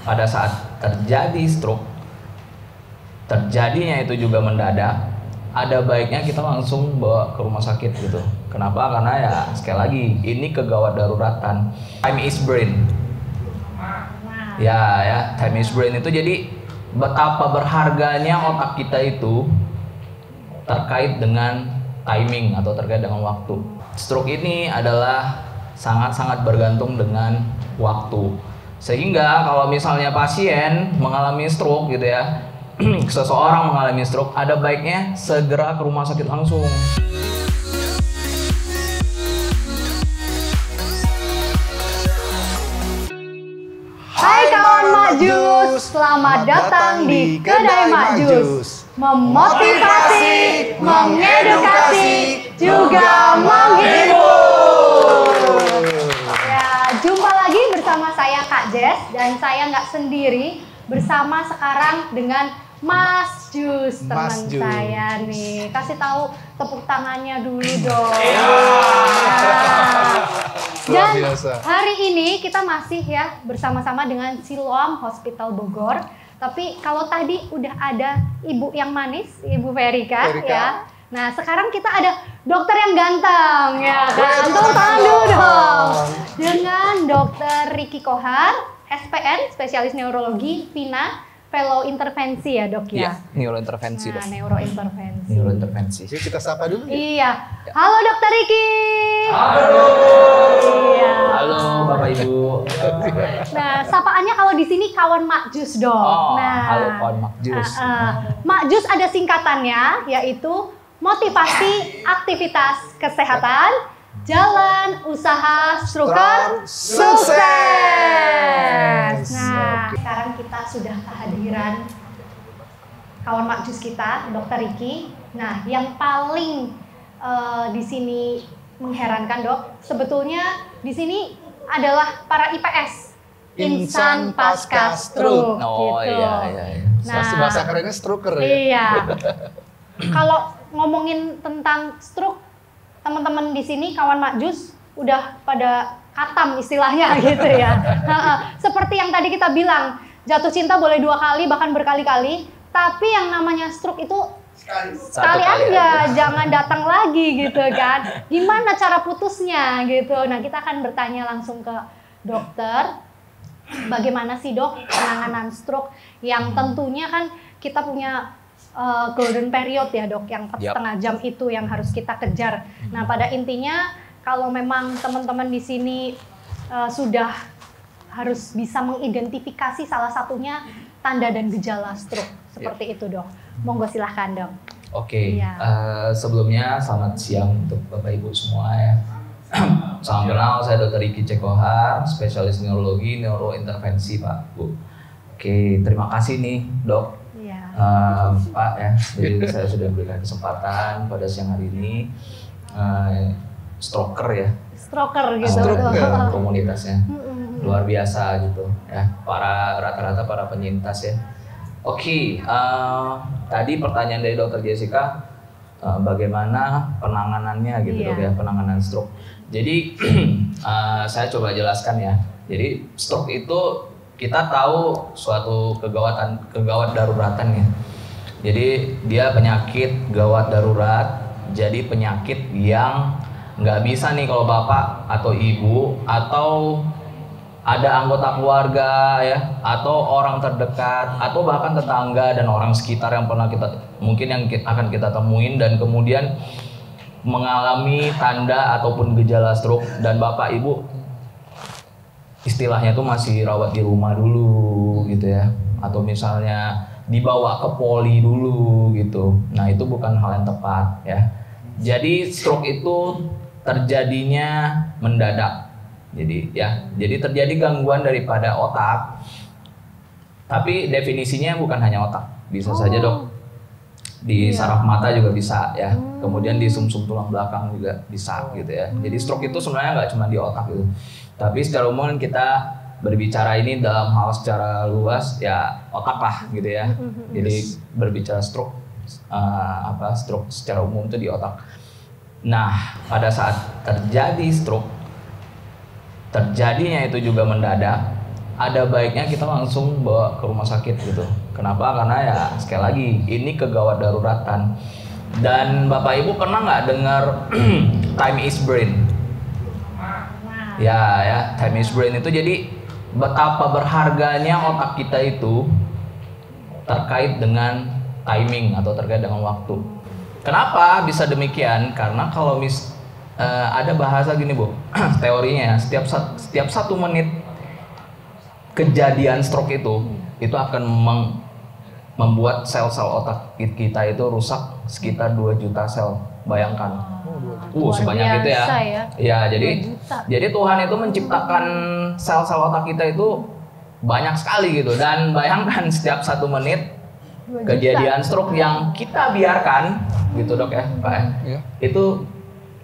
pada saat terjadi stroke, terjadinya itu juga mendadak, ada baiknya kita langsung bawa ke rumah sakit gitu. Kenapa? Karena ya sekali lagi ini kegawat daruratan. Time is brain. Ya, time is brain itu jadi betapa berharganya otak kita itu terkait dengan timing atau terkait dengan waktu. Stroke ini adalah sangat-sangat bergantung dengan waktu. Sehingga kalau misalnya pasien mengalami stroke gitu ya, seseorang mengalami stroke, ada baiknya segera ke rumah sakit langsung. Hai kawan Mak Jus, selamat datang di Kedai Mak Jus. Memotivasi, mengedukasi, juga menghibur. Ya, jumpa lagi bersama saya Kak Jess, dan saya nggak sendiri, bersama sekarang dengan Mas Jus, teman saya nih. Kasih tahu tepuk tangannya dulu dong. Dan hari ini kita masih ya bersama-sama dengan Siloam Hospital Bogor. Tapi kalau tadi udah ada ibu yang manis, Ibu Verika. Ya. Nah sekarang kita ada dokter yang ganteng ya kan. Tepuk tangan dulu dong. Dengan Dokter Ricky Kohar, SPN, spesialis neurologi, PINA, Fellow intervensi ya dok ya? Iya, neurointervensi dok. Neurointervensi. Neurointervensi. Yuk kita sapa dulu ya? Iya. Halo Dokter Ricky. Halo. Iya. Halo Bapak Ibu. Nah, sapaannya kalau di sini kawan Mak Jus dong. Oh, nah, halo kawan Mak Jus. Mak Jus ada singkatannya, yaitu motivasi aktivitas kesehatan, jalan usaha struktur sukses. Nah, sekarang kita sudah kehadiran kawan Mak Jus kita, Dokter Ricky. Nah, yang paling di sini mengherankan dok, sebetulnya di sini adalah para IPS, insan pasca stroke. Oh gitu. iya. Nah, bahasa kerennya stroker ya? Iya. Kalau ngomongin tentang stroke, teman-teman di sini kawan Mak Jus udah pada katam istilahnya gitu ya. Seperti yang tadi kita bilang, jatuh cinta boleh 2 kali bahkan berkali-kali, tapi yang namanya stroke itu sekali aja, jangan datang lagi gitu kan. Gimana cara putusnya gitu. Nah kita akan bertanya langsung ke dokter, bagaimana sih dok penanganan stroke yang tentunya kan kita punya golden period ya dok, yang 4,5 jam itu yang harus kita kejar. Nah pada intinya kalau memang teman-teman di sini sudah harus bisa mengidentifikasi salah satunya tanda dan gejala stroke seperti itu dok. Monggo silahkan dok. Oke. Sebelumnya selamat siang untuk Bapak Ibu semua ya. Salam kenal, saya Dr. Ricky Kohar, spesialis neurologi, neurointervensi Pak Bu. Oke, terima kasih nih dok. Pak ya, jadi saya sudah berikan kesempatan pada siang hari ini. Stroker ya, stroker gitu, komunitasnya luar biasa gitu ya, rata-rata para penyintas ya. Oke, tadi pertanyaan dari Dokter Jessica, bagaimana penanganannya gitu dok ya, penanganan stroke. Jadi saya coba jelaskan ya. Jadi stroke itu kita tahu suatu kegawat daruratan ya. Jadi dia penyakit gawat darurat, jadi penyakit yang nggak bisa nih kalau bapak atau ibu atau ada anggota keluarga ya, atau orang terdekat atau bahkan tetangga dan orang sekitar yang pernah akan kita temuin dan kemudian mengalami tanda ataupun gejala stroke dan bapak ibu istilahnya tuh masih rawat di rumah dulu gitu ya, atau misalnya dibawa ke poli dulu gitu. Nah itu bukan hal yang tepat ya. Jadi stroke itu terjadinya mendadak. Jadi terjadi gangguan daripada otak. Tapi definisinya bukan hanya otak, bisa saja dok di saraf mata juga bisa ya. Kemudian di sumsum tulang belakang juga bisa gitu ya. Jadi stroke itu sebenarnya nggak cuma di otak gitu. Tapi secara umum kita berbicara ini dalam hal secara luas ya otak lah gitu ya. Jadi berbicara stroke stroke secara umum itu di otak. Nah pada saat terjadi stroke, terjadinya itu juga mendadak, ada baiknya kita langsung bawa ke rumah sakit gitu. Kenapa? Karena ya sekali lagi ini kegawat daruratan. Dan Bapak Ibu pernah nggak dengar time is brain? Ya, time is brain itu jadi betapa berharganya otak kita itu terkait dengan timing atau terkait dengan waktu. Kenapa bisa demikian? Karena kalau ada bahasa gini Bu, teorinya setiap 1 menit kejadian stroke itu akan membuat sel-sel otak kita itu rusak sekitar 2 juta sel. Bayangkan. Sebanyak itu ya. Ya, jadi Tuhan itu menciptakan sel-sel otak kita itu banyak sekali gitu, dan bayangkan setiap 1 menit kejadian stroke yang kita biarkan gitu Dok ya, Pak ya. Itu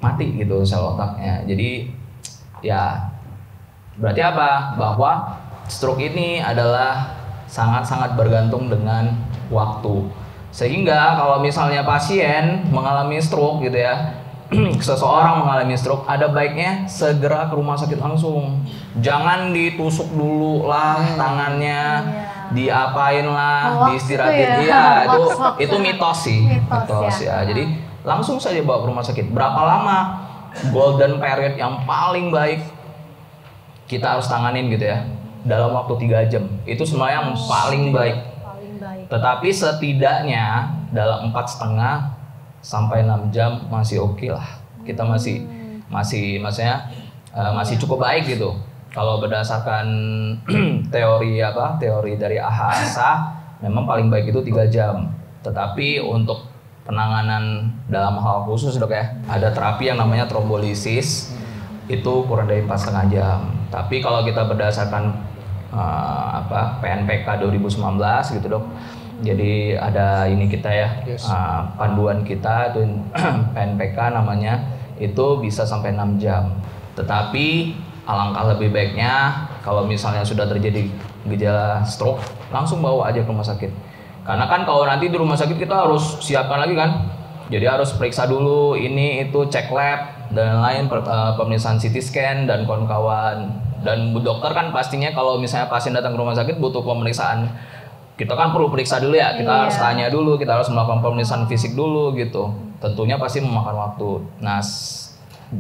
mati gitu sel otaknya. Jadi ya berarti apa? Bahwa stroke ini adalah sangat-sangat bergantung dengan waktu. Sehingga kalau misalnya pasien mengalami stroke gitu ya, seseorang mengalami stroke, ada baiknya segera ke rumah sakit langsung. Jangan ditusuk dulu lah tangannya, diapain lah, diistirahatin. Iya, itu mitos sih. Mitos ya. Jadi langsung saja bawa ke rumah sakit. Berapa lama golden period yang paling baik kita harus tanganin gitu ya? Dalam waktu 3 jam. Itu sebenarnya yang paling baik. Tetapi setidaknya dalam 4,5 sampai 6 jam masih oke lah. Kita masih cukup baik gitu. Kalau berdasarkan teori dari AHSA, memang paling baik itu 3 jam. Tetapi untuk penanganan dalam hal khusus Dok ya, ada terapi yang namanya trombolisis, itu kurang dari 4,5 jam. Tapi kalau kita berdasarkan PNPK 2019 gitu Dok. Jadi ada ini kita ya, panduan kita itu PNPK namanya, itu bisa sampai 6 jam. Tetapi alangkah lebih baiknya kalau misalnya sudah terjadi gejala stroke, langsung bawa aja ke rumah sakit. Karena kan kalau nanti di rumah sakit kita harus siapkan lagi kan. Jadi harus periksa dulu ini itu, cek lab dan lain, pemeriksaan CT scan dan kawan-kawan. Dan dokter kan pastinya kalau misalnya pasien datang ke rumah sakit butuh pemeriksaan, kita kan perlu periksa dulu ya, kita harus tanya dulu, kita harus melakukan pemeriksaan fisik dulu gitu. Tentunya pasti memakan waktu. Nah,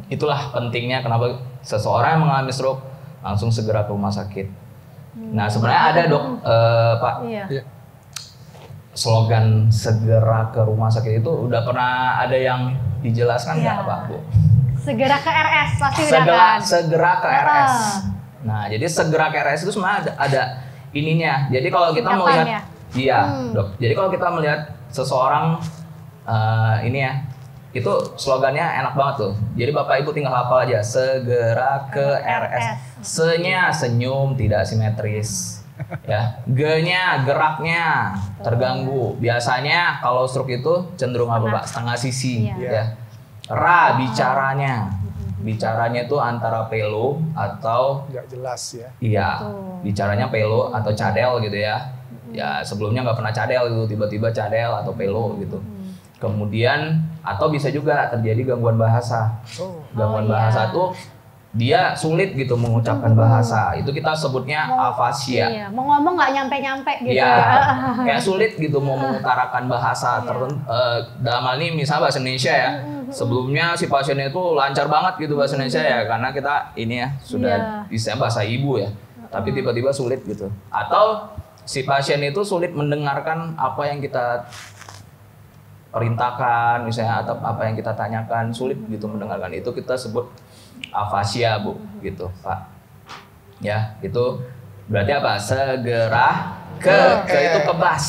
itulah pentingnya kenapa seseorang yang mengalami stroke langsung segera ke rumah sakit. Nah, sebenarnya ada Dok, Pak, slogan segera ke rumah sakit itu udah pernah ada yang dijelaskan nggak Pak Bu? Segera ke RS pasti udah kan? Segera ke RS. Nah, jadi segera ke RS itu sebenarnya ada ininya. Jadi kalau kita melihat, Dok. Jadi kalau kita melihat seseorang ini ya, itu slogannya enak banget tuh. Jadi Bapak Ibu tinggal hafal aja, segera ke RS. Se-nya senyum tidak simetris. Ya, G-nya geraknya terganggu. Biasanya kalau stroke itu cenderung apa Pak? Setengah sisi. Ya. Ra bicaranya. Bicaranya itu antara pelo atau nggak jelas ya. Iya, bicaranya pelo atau cadel gitu ya. Ya sebelumnya nggak pernah cadel gitu, tiba-tiba cadel atau pelo gitu. Kemudian atau bisa juga terjadi gangguan bahasa. Gangguan bahasa tuh dia sulit gitu mengucapkan bahasa. Itu kita sebutnya afasia. Iya, mau ngomong nggak nyampe-nyampe gitu. Iya, kayak sulit gitu mau mengutarakan bahasa tertentu. Dalam hal ini misalnya bahasa Indonesia ya. Sebelumnya si pasiennya itu lancar banget gitu bahasa Indonesia ya, karena kita ini ya sudah bisa bahasa ibu ya. Tapi tiba-tiba sulit gitu. Atau si pasien itu sulit mendengarkan apa yang kita perintahkan misalnya, atau apa yang kita tanyakan, sulit gitu mendengarkan. Itu kita sebut afasia Bu, gitu Pak. Ya, itu berarti apa? Segera ke itu kebas.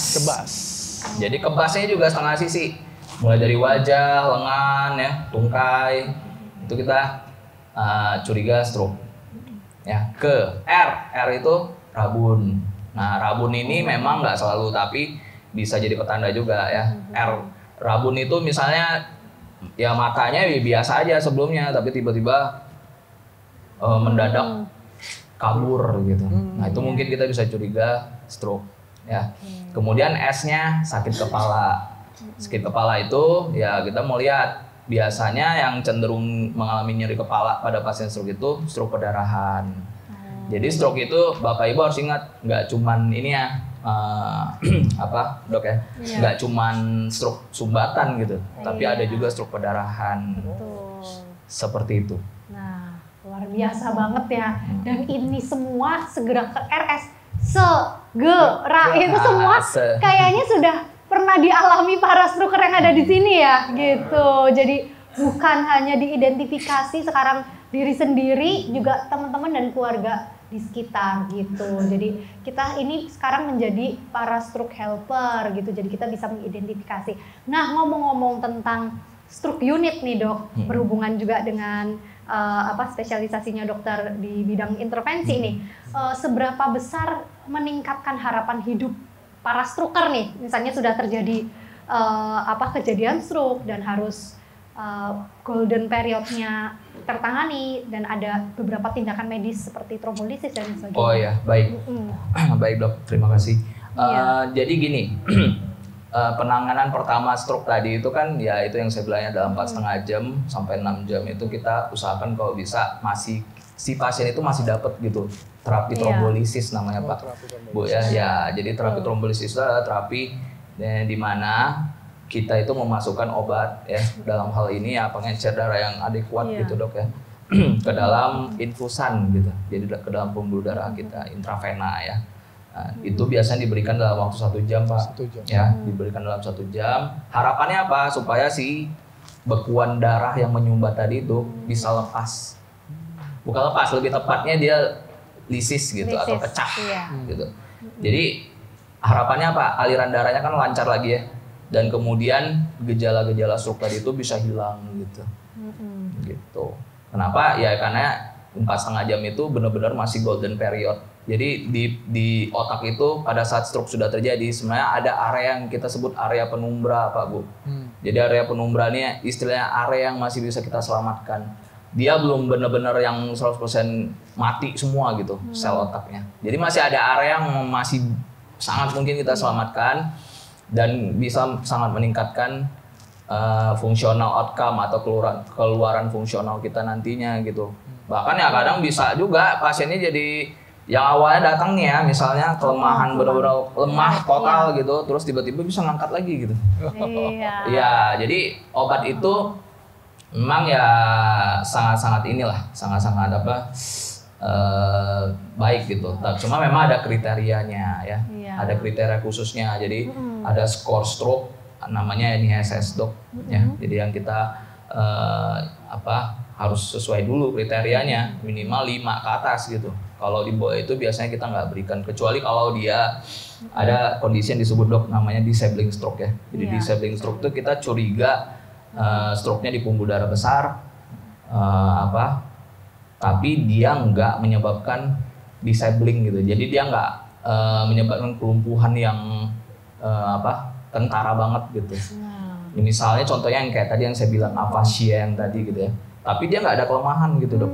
Jadi kebasnya juga setengah sisi. Mulai dari wajah, lengan ya, tungkai. Itu kita curiga stroke. Ya, ke R itu rabun. Nah, rabun ini memang nggak selalu, tapi bisa jadi petanda juga ya. Rabun itu misalnya ya matanya biasa aja sebelumnya, tapi tiba-tiba mendadak kabur gitu. Nah, itu mungkin kita bisa curiga stroke ya. Kemudian S-nya sakit kepala. Sakit kepala itu ya kita mau lihat, biasanya yang cenderung mengalami nyeri kepala pada pasien stroke itu stroke perdarahan. Jadi stroke itu Bapak Ibu harus ingat nggak cuman ini ya apa dok ya, nggak cuman stroke sumbatan gitu, tapi ada juga stroke perdarahan. Betul. Seperti itu. Nah, luar biasa banget ya. Dan ini semua segera ke RS. Segera itu semua kayaknya sudah pernah dialami para stroker yang ada di sini ya, gitu. Jadi bukan hanya diidentifikasi sekarang diri sendiri, juga teman-teman dan keluarga di sekitar gitu. Jadi kita ini sekarang menjadi para stroke helper gitu. Jadi kita bisa mengidentifikasi. Nah, ngomong-ngomong tentang stroke unit nih dok, berhubungan juga dengan spesialisasinya dokter di bidang intervensi nih. Seberapa besar meningkatkan harapan hidup para stroker nih? Misalnya sudah terjadi kejadian stroke dan harus golden periodnya tertangani dan ada beberapa tindakan medis seperti trombolisis dan sebagainya. Oh ya, baik. Baik dok, terima kasih. Jadi gini, penanganan pertama stroke tadi itu kan ya itu yang saya bilangnya dalam 4,5 jam sampai 6 jam itu kita usahakan kalau bisa masih si pasien itu masih dapat gitu terapi trombolisis namanya Pak Bu ya. Ya, jadi terapi trombolisis itu adalah terapi di mana kita itu memasukkan obat ya dalam hal ini ya pengencer darah yang adekuat gitu dok ya ke dalam infusan gitu, jadi ke dalam pembuluh darah kita intravena ya. Nah, itu biasanya diberikan dalam waktu 1 jam Pak. 1 jam. Ya, diberikan dalam 1 jam. Harapannya apa? Supaya si bekuan darah yang menyumbat tadi itu bisa lepas. Bukan lepas, lebih tepatnya dia lisis gitu atau pecah gitu. Jadi harapannya apa? Aliran darahnya kan lancar lagi ya. Dan kemudian gejala-gejala stroke tadi itu bisa hilang gitu. Gitu. Kenapa? Ya karena 4,5 jam itu benar-benar masih golden period. Jadi di otak itu pada saat stroke sudah terjadi sebenarnya ada area yang kita sebut area penumbra Pak Bu. Jadi area penumbra ini istilahnya area yang masih bisa kita selamatkan. Dia belum benar-benar yang 100% mati semua gitu sel otaknya. Jadi masih ada area yang masih sangat mungkin kita selamatkan dan bisa sangat meningkatkan fungsional outcome atau keluaran fungsional kita nantinya gitu. Bahkan ya kadang bisa juga pasiennya jadi yang awalnya datang nih ya misalnya kelemahan benar-benar lemah total gitu, terus tiba-tiba bisa ngangkat lagi gitu. Ya, jadi obat itu memang ya sangat-sangat baik gitu. Cuma memang ada kriterianya ya, ada kriteria khususnya. Jadi ada skor stroke namanya NISS dok ya. Jadi yang kita harus sesuai dulu kriterianya minimal 5 ke atas gitu. Kalau di bawah itu biasanya kita nggak berikan kecuali kalau dia ada kondisi yang disebut dok namanya disabling stroke ya. Jadi disabling stroke itu kita curiga stroke-nya di pembuluh darah besar tapi dia nggak menyebabkan disabling gitu. Jadi dia nggak menyebabkan kelumpuhan yang kentara banget gitu. Misalnya contohnya yang kayak tadi yang saya bilang afasia yang tadi gitu ya. Tapi dia nggak ada kelemahan gitu dok.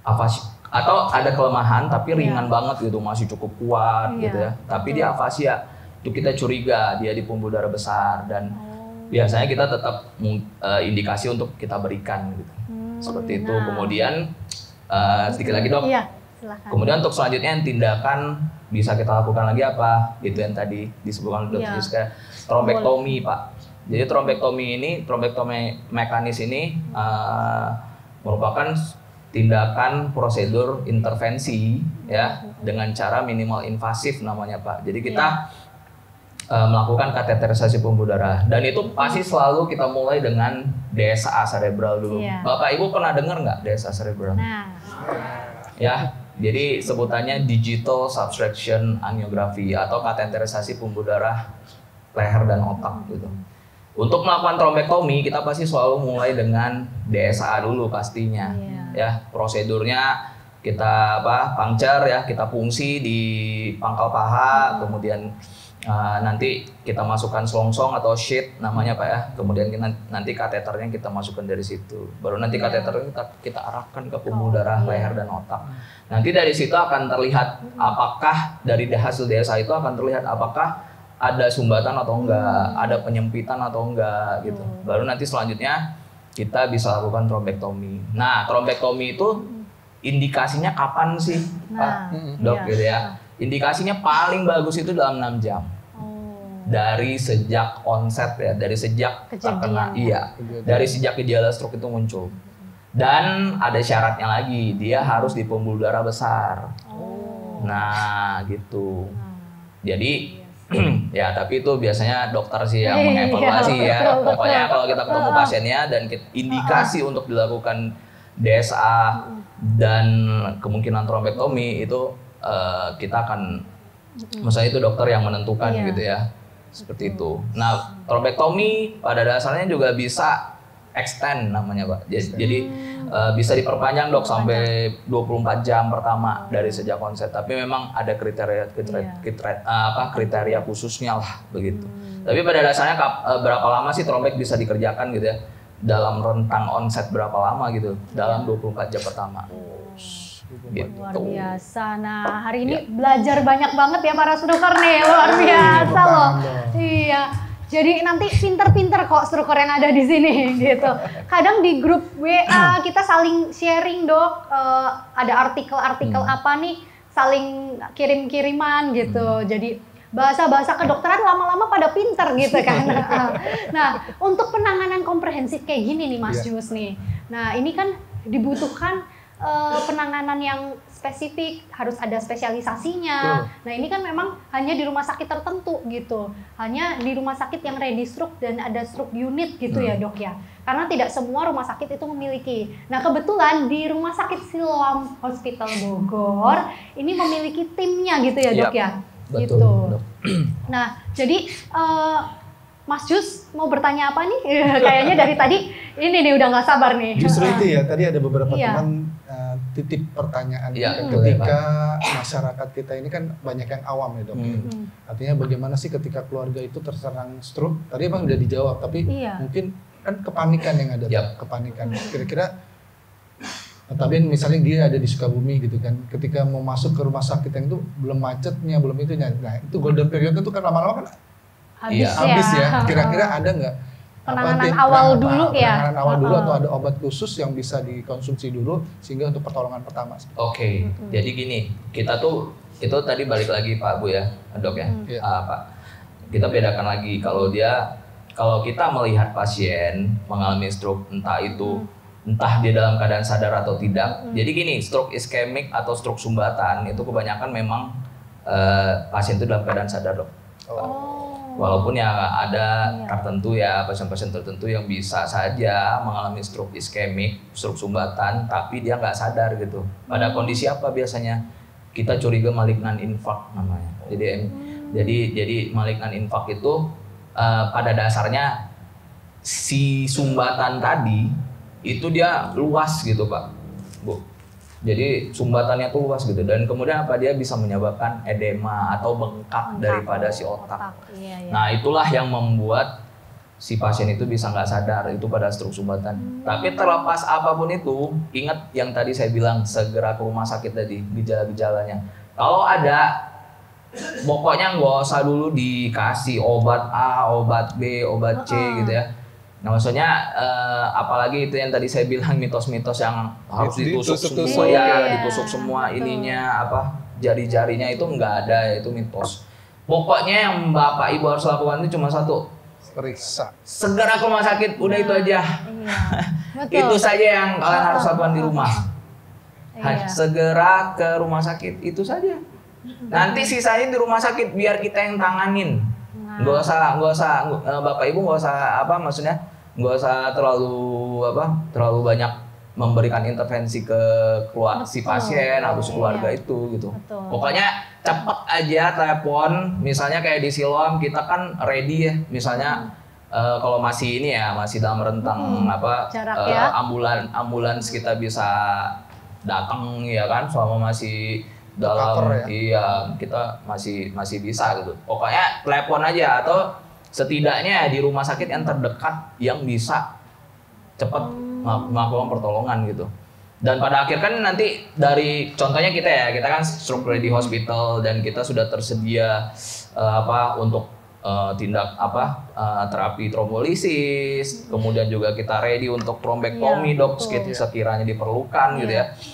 Afasia atau ada kelemahan tapi ringan banget gitu, masih cukup kuat gitu ya. Tapi dia afasia, itu kita curiga dia di pembuluh darah besar dan biasanya kita tetap indikasi untuk kita berikan gitu. Seperti itu. Kemudian sedikit lagi dok. Kemudian untuk selanjutnya tindakan bisa kita lakukan lagi apa? Itu yang tadi disebutkan dokter Jessica, trombektomi Pak. Jadi trombektomi mekanis ini merupakan tindakan prosedur intervensi ya dengan cara minimal invasif namanya Pak. Jadi kita melakukan kateterisasi pembuluh darah dan itu pasti selalu kita mulai dengan DSA cerebral dulu. Bapak Ibu pernah dengar nggak DSA cerebral? Ya, jadi sebutannya digital subtraction angiography atau kateterisasi pembuluh darah leher dan otak gitu. Untuk melakukan trombektomi kita pasti selalu mulai dengan DSA dulu pastinya. Ya, prosedurnya kita puncture ya, kita fungsi di pangkal paha, kemudian nanti kita masukkan selongsong atau sheath namanya Pak ya. Kemudian nanti kateternya kita masukkan dari situ. Baru nanti kateternya kita arahkan ke pembuluh darah leher dan otak. Nanti dari situ akan terlihat apakah dari hasil DSA itu akan terlihat apakah ada sumbatan atau enggak, ada penyempitan atau enggak gitu. Baru nanti selanjutnya kita bisa lakukan trombektomi. Nah, trombektomi itu indikasinya kapan sih Pak Dok gitu ya. Indikasinya paling bagus itu dalam 6 jam. Dari sejak onset ya, dari sejak terkena, dari sejak gejala stroke itu muncul. Dan ada syaratnya lagi, dia harus di pembuluh darah besar. Nah, gitu. Jadi ya, tapi itu biasanya dokter sih yang mengevaluasi ya. Pokoknya kalau kita ketemu pasiennya dan indikasi untuk dilakukan DSA dan kemungkinan trombektomi itu kita akan, maksudnya itu dokter yang menentukan gitu ya. Seperti itu. Nah, trombektomi pada dasarnya juga bisa extend namanya, Pak. Jadi bisa diperpanjang Dok sampai 24 jam pertama dari sejak onset. Tapi memang ada kriteria khususnya lah begitu. Tapi pada dasarnya berapa lama sih trombek bisa dikerjakan gitu ya? Dalam rentang onset berapa lama gitu? Dalam 24 jam pertama. Gitu. Luar biasa. Nah, hari ini belajar banyak banget ya para stroker nih, luar biasa loh. Iya. Jadi nanti pinter-pinter kok stroker yang ada di sini gitu. Kadang di grup WA kita saling sharing Dok, ada artikel-artikel apa nih, saling kirim-kiriman gitu. Jadi bahasa-bahasa kedokteran lama-lama pada pinter gitu kan. Nah, untuk penanganan komprehensif kayak gini nih Mas Jus nih. Nah, ini kan dibutuhkan penanganan yang spesifik, harus ada spesialisasinya. Nah, ini kan memang hanya di rumah sakit tertentu gitu. Hanya di rumah sakit yang ready stroke dan ada stroke unit gitu ya Dok ya. Karena tidak semua rumah sakit itu memiliki. Nah, kebetulan di Rumah Sakit Siloam Hospital Bogor ini memiliki timnya gitu ya Dok ya. Betul, gitu. Dok. Nah, jadi Mas Jus mau bertanya apa nih? Kayaknya dari tadi ini nih udah nggak sabar nih. Justru itu ya, tadi ada beberapa teman titip pertanyaan ketika masyarakat kita ini kan banyak yang awam ya Dok. Artinya bagaimana sih ketika keluarga itu terserang stroke? Tadi emang udah dijawab, tapi mungkin kan kepanikan yang ada, kepanikan. Kira-kira tapi misalnya dia ada di Sukabumi gitu kan, ketika mau masuk ke rumah sakit yang itu belum macetnya, belum itunya. Nah, itu golden period itu kan lama-lama kan habis ya. Kira-kira ada nggak penanganan awal dulu ya? Penanganan awal dulu atau ada obat khusus yang bisa dikonsumsi dulu sehingga untuk pertolongan pertama? Oke, jadi gini, kita tuh itu tadi balik lagi Pak Bu ya, Dok ya, Pak. Kita bedakan lagi kalau kita melihat pasien mengalami stroke entah dia dalam keadaan sadar atau tidak. Jadi gini, stroke iskemik atau stroke sumbatan itu kebanyakan memang pasien itu dalam keadaan sadar Dok. Walaupun ya ada tertentu ya pasien-pasien tertentu yang bisa saja mengalami stroke iskemik, stroke sumbatan, tapi dia nggak sadar gitu. Pada kondisi apa biasanya? Kita curiga malignan infark namanya. Jadi malignan infark itu pada dasarnya si sumbatan tadi itu dia luas gitu Pak, Bu. Jadi sumbatannya tuh luas gitu, dan kemudian apa, dia bisa menyebabkan edema atau bengkak daripada si otak. Nah, itulah yang membuat si pasien itu bisa nggak sadar itu pada stroke sumbatan. Tapi terlepas apapun itu, ingat yang tadi saya bilang, segera ke rumah sakit tadi, gejala-gejalanya. Kalau ada, pokoknya nggak usah dulu dikasih obat A, obat B, obat C gitu ya. Nah, maksudnya apalagi itu yang tadi saya bilang mitos-mitos yang harus ditusuk semua ditusuk semua ininya jari-jarinya, itu nggak ada, itu mitos. Pokoknya yang Bapak Ibu harus lakukan itu cuma satu, periksa. Segera ke rumah sakit, udah itu aja. Itu saja yang kalian harus lakukan di rumah. Segera ke rumah sakit, itu saja. Nanti sisanya di rumah sakit biar kita yang tanganin. Nggak usah Bapak Ibu nggak usah nggak usah terlalu banyak memberikan intervensi ke si pasien atau si keluarga itu gitu. Pokoknya cepet aja telepon, misalnya kayak di Siloam kita kan ready ya, misalnya kalau masih masih dalam rentang ambulans kita bisa datang ya kan, selama masih dalam kita masih bisa gitu. Pokoknya telepon aja, atau setidaknya di rumah sakit yang terdekat yang bisa cepat melakukan pertolongan gitu. Dan pada akhir kan nanti dari contohnya kita kan stroke ready hospital, dan kita sudah tersedia untuk tindak terapi trombolisis, kemudian juga kita ready untuk trombektomi Dok sekiranya diperlukan gitu ya.